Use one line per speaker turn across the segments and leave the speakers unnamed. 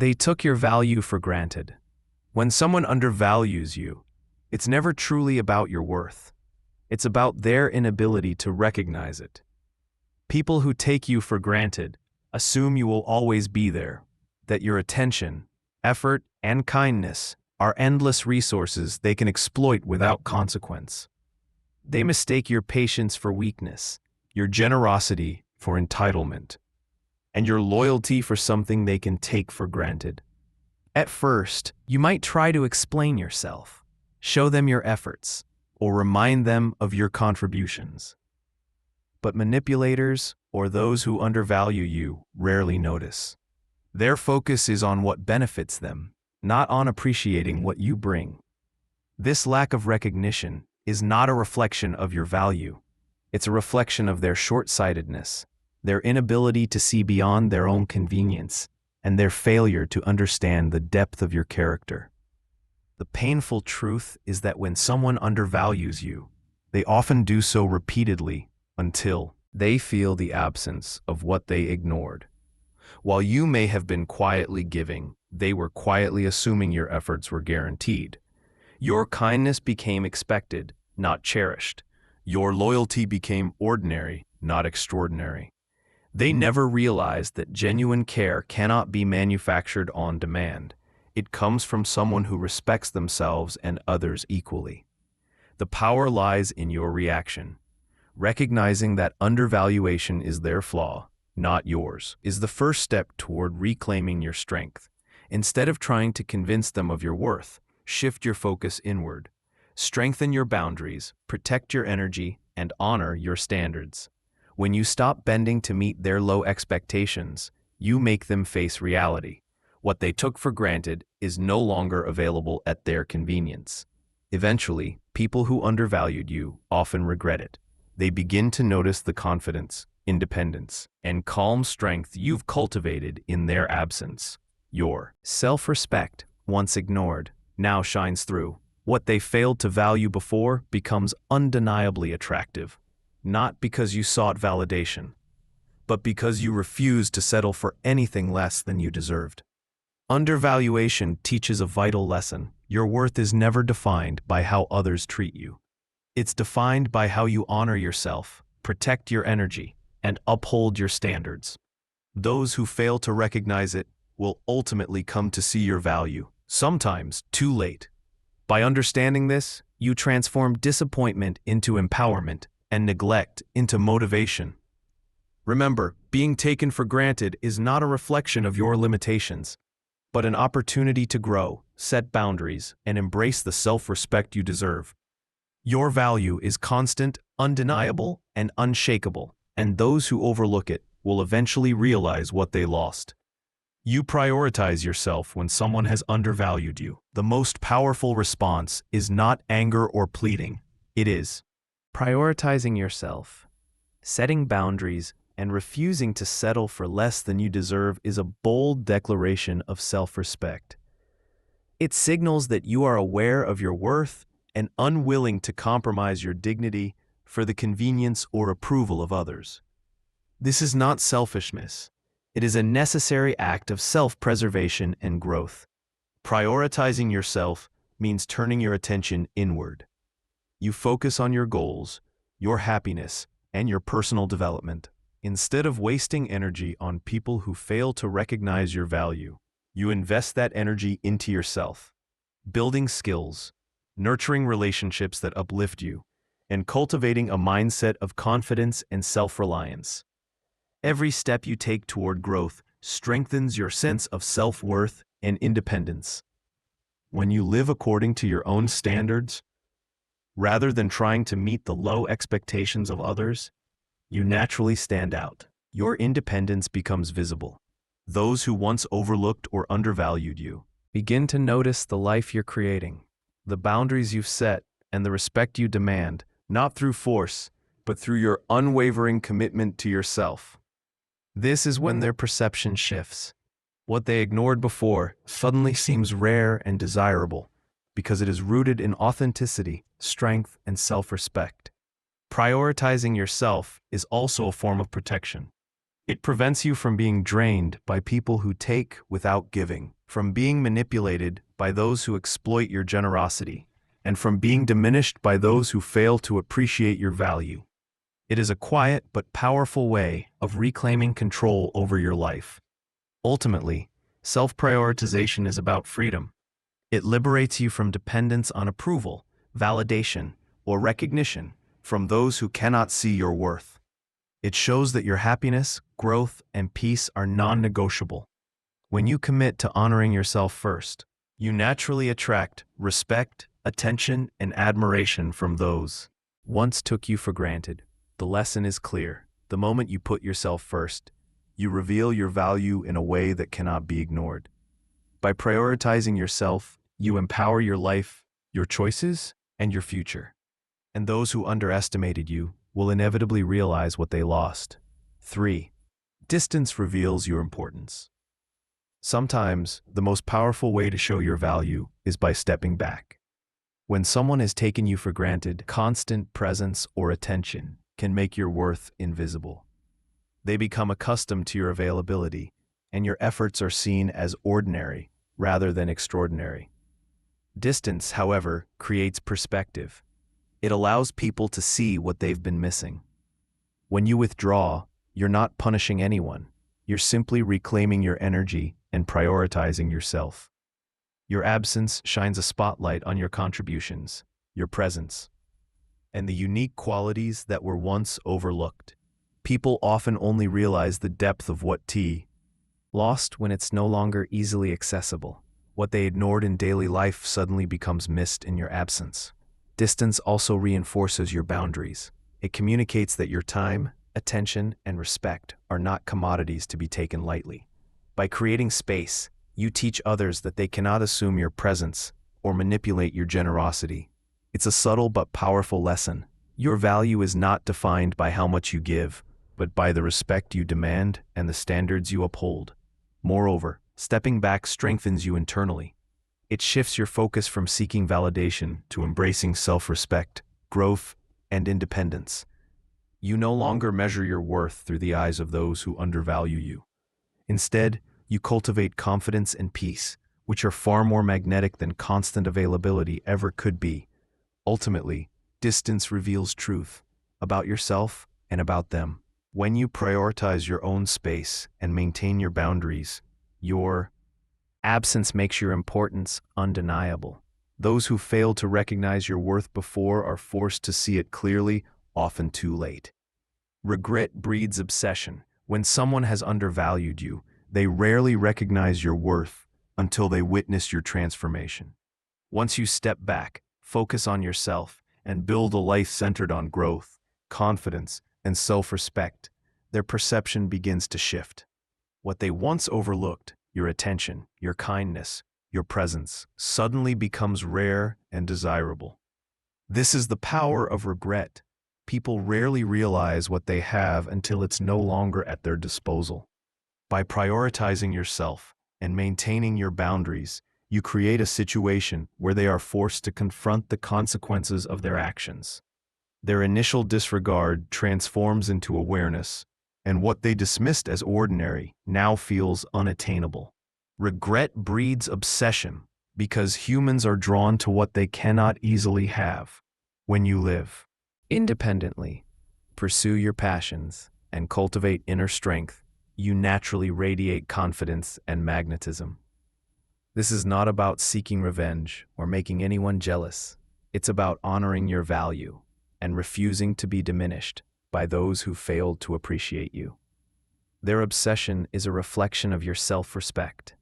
They took your value for granted. When someone undervalues you, it's never truly about your worth. It's about their inability to recognize it. People who take you for granted assume you will always be there, that your attention, effort, and kindness are endless resources they can exploit without consequence. They mistake your patience for weakness, your generosity for entitlement, and your loyalty for something they can take for granted. At first, you might try to explain yourself, show them your efforts, or remind them of your contributions. But manipulators, or those who undervalue you, rarely notice. Their focus is on what benefits them, not on appreciating what you bring. This lack of recognition is not a reflection of your value. It's a reflection of their short-sightedness, their inability to see beyond their own convenience, and their failure to understand the depth of your character. The painful truth is that when someone undervalues you, they often do so repeatedly until they feel the absence of what they ignored. While you may have been quietly giving, they were quietly assuming your efforts were guaranteed. Your kindness became expected, not cherished. Your loyalty became ordinary, not extraordinary. They never realized that genuine care cannot be manufactured on demand. It comes from someone who respects themselves and others equally. The power lies in your reaction. Recognizing that undervaluation is their flaw, not yours, is the first step toward reclaiming your strength. Instead of trying to convince them of your worth, shift your focus inward. Strengthen your boundaries, protect your energy, and honor your standards. When you stop bending to meet their low expectations, you make them face reality. What they took for granted is no longer available at their convenience. Eventually, people who undervalued you often regret it. They begin to notice the confidence, independence, and calm strength you've cultivated in their absence. Your self-respect, once ignored, now shines through. What they failed to value before becomes undeniably attractive, not because you sought validation, but because you refused to settle for anything less than you deserved. Undervaluation teaches a vital lesson. Your worth is never defined by how others treat you. It's defined by how you honor yourself, protect your energy, and uphold your standards. Those who fail to recognize it will ultimately come to see your value, sometimes too late. By understanding this, you transform disappointment into empowerment and neglect into motivation. Remember, being taken for granted is not a reflection of your limitations, but an opportunity to grow, set boundaries, and embrace the self-respect you deserve. Your value is constant, undeniable, and unshakable, and those who overlook it will eventually realize what they lost. You prioritize yourself when someone has undervalued you. The most powerful response is not anger or pleading. It is prioritizing yourself. Setting boundaries and refusing to settle for less than you deserve is a bold declaration of self-respect. It signals that you are aware of your worth and unwilling to compromise your dignity for the convenience or approval of others. This is not selfishness. It is a necessary act of self-preservation and growth. Prioritizing yourself means turning your attention inward. You focus on your goals, your happiness, and your personal development. Instead of wasting energy on people who fail to recognize your value, you invest that energy into yourself, building skills, nurturing relationships that uplift you, and cultivating a mindset of confidence and self-reliance. Every step you take toward growth strengthens your sense of self-worth and independence. When you live according to your own standards, rather than trying to meet the low expectations of others, you naturally stand out. Your independence becomes visible. Those who once overlooked or undervalued you begin to notice the life you're creating, the boundaries you've set, and the respect you demand, not through force, but through your unwavering commitment to yourself. This is when their perception shifts. What they ignored before suddenly seems rare and desirable because it is rooted in authenticity, strength, and self-respect. Prioritizing yourself is also a form of protection. It prevents you from being drained by people who take without giving, from being manipulated by those who exploit your generosity, and from being diminished by those who fail to appreciate your value. It is a quiet but powerful way of reclaiming control over your life. Ultimately, self-prioritization is about freedom. It liberates you from dependence on approval, validation, or recognition from those who cannot see your worth. It shows that your happiness, growth, and peace are non-negotiable. When you commit to honoring yourself first, you naturally attract respect, attention, and admiration from those who once took you for granted. The lesson is clear. The moment you put yourself first, you reveal your value in a way that cannot be ignored. By prioritizing yourself, you empower your life, your choices, and your future. And those who underestimated you will inevitably realize what they lost. 3. Distance reveals your importance. Sometimes, the most powerful way to show your value is by stepping back. When someone has taken you for granted, constant presence or attention can make your worth invisible. They become accustomed to your availability, and your efforts are seen as ordinary rather than extraordinary. Distance, however, creates perspective. It allows people to see what they've been missing. When you withdraw, you're not punishing anyone. You're simply reclaiming your energy and prioritizing yourself. Your absence shines a spotlight on your contributions, your presence, and the unique qualities that were once overlooked. People often only realize the depth of what tea lost when it's no longer easily accessible. What they ignored in daily life suddenly becomes missed in your absence. Distance also reinforces your boundaries. It communicates that your time, attention, and respect are not commodities to be taken lightly. By creating space, you teach others that they cannot assume your presence or manipulate your generosity. It's a subtle but powerful lesson. Your value is not defined by how much you give, but by the respect you demand and the standards you uphold. Moreover, stepping back strengthens you internally. It shifts your focus from seeking validation to embracing self-respect, growth, and independence. You no longer measure your worth through the eyes of those who undervalue you. Instead, you cultivate confidence and peace, which are far more magnetic than constant availability ever could be. Ultimately, distance reveals truth about yourself and about them. When you prioritize your own space and maintain your boundaries, your absence makes your importance undeniable. Those who fail to recognize your worth before are forced to see it clearly, often too late. Regret breeds obsession. When someone has undervalued you, they rarely recognize your worth until they witness your transformation. Once you step back, focus on yourself, and build a life centered on growth, confidence, and self-respect, their perception begins to shift. What they once overlooked, your attention, your kindness, your presence, suddenly becomes rare and desirable. This is the power of regret. People rarely realize what they have until it's no longer at their disposal. By prioritizing yourself and maintaining your boundaries, you create a situation where they are forced to confront the consequences of their actions. Their initial disregard transforms into awareness, and what they dismissed as ordinary now feels unattainable. Regret breeds obsession because humans are drawn to what they cannot easily have. When you live independently, pursue your passions, and cultivate inner strength, you naturally radiate confidence and magnetism. This is not about seeking revenge or making anyone jealous. It's about honoring your value and refusing to be diminished by those who failed to appreciate you. Their obsession is a reflection of your self-respect.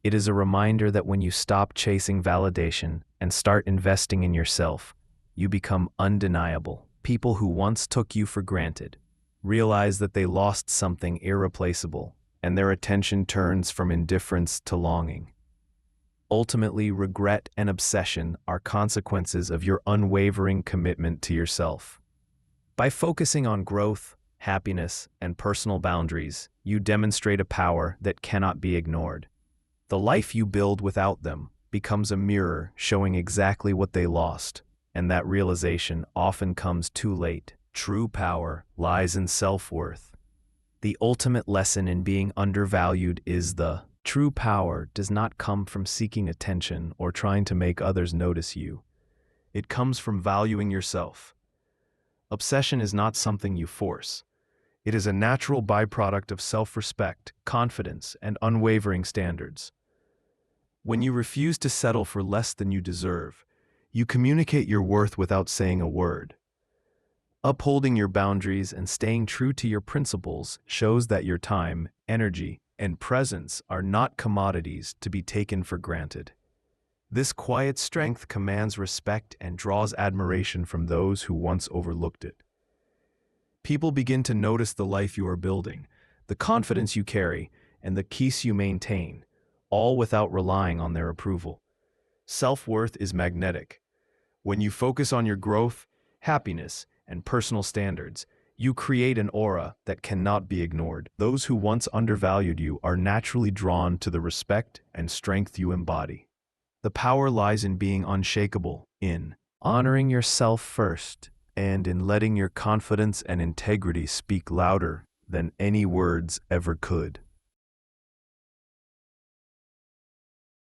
It is a reminder that when you stop chasing validation and start investing in yourself, you become undeniable. People who once took you for granted realize that they lost something irreplaceable, and their attention turns from indifference to longing. Ultimately, regret and obsession are consequences of your unwavering commitment to yourself. By focusing on growth, happiness, and personal boundaries, you demonstrate a power that cannot be ignored. The life you build without them becomes a mirror showing exactly what they lost, and that realization often comes too late. True power lies in self-worth. The ultimate lesson in being undervalued is the true power does not come from seeking attention or trying to make others notice you. It comes from valuing yourself. Obsession is not something you force. It is a natural byproduct of self-respect, confidence, and unwavering standards. When you refuse to settle for less than you deserve, you communicate your worth without saying a word. Upholding your boundaries and staying true to your principles shows that your time, energy, and presence are not commodities to be taken for granted. This quiet strength commands respect and draws admiration from those who once overlooked it. People begin to notice the life you are building, the confidence you carry, and the peace you maintain, all without relying on their approval. Self-worth is magnetic. When you focus on your growth, happiness, and personal standards, you create an aura that cannot be ignored. Those who once undervalued you are naturally drawn to the respect and strength you embody. The power lies in being unshakable, in honoring yourself first, and in letting your confidence and integrity speak louder than any words ever could.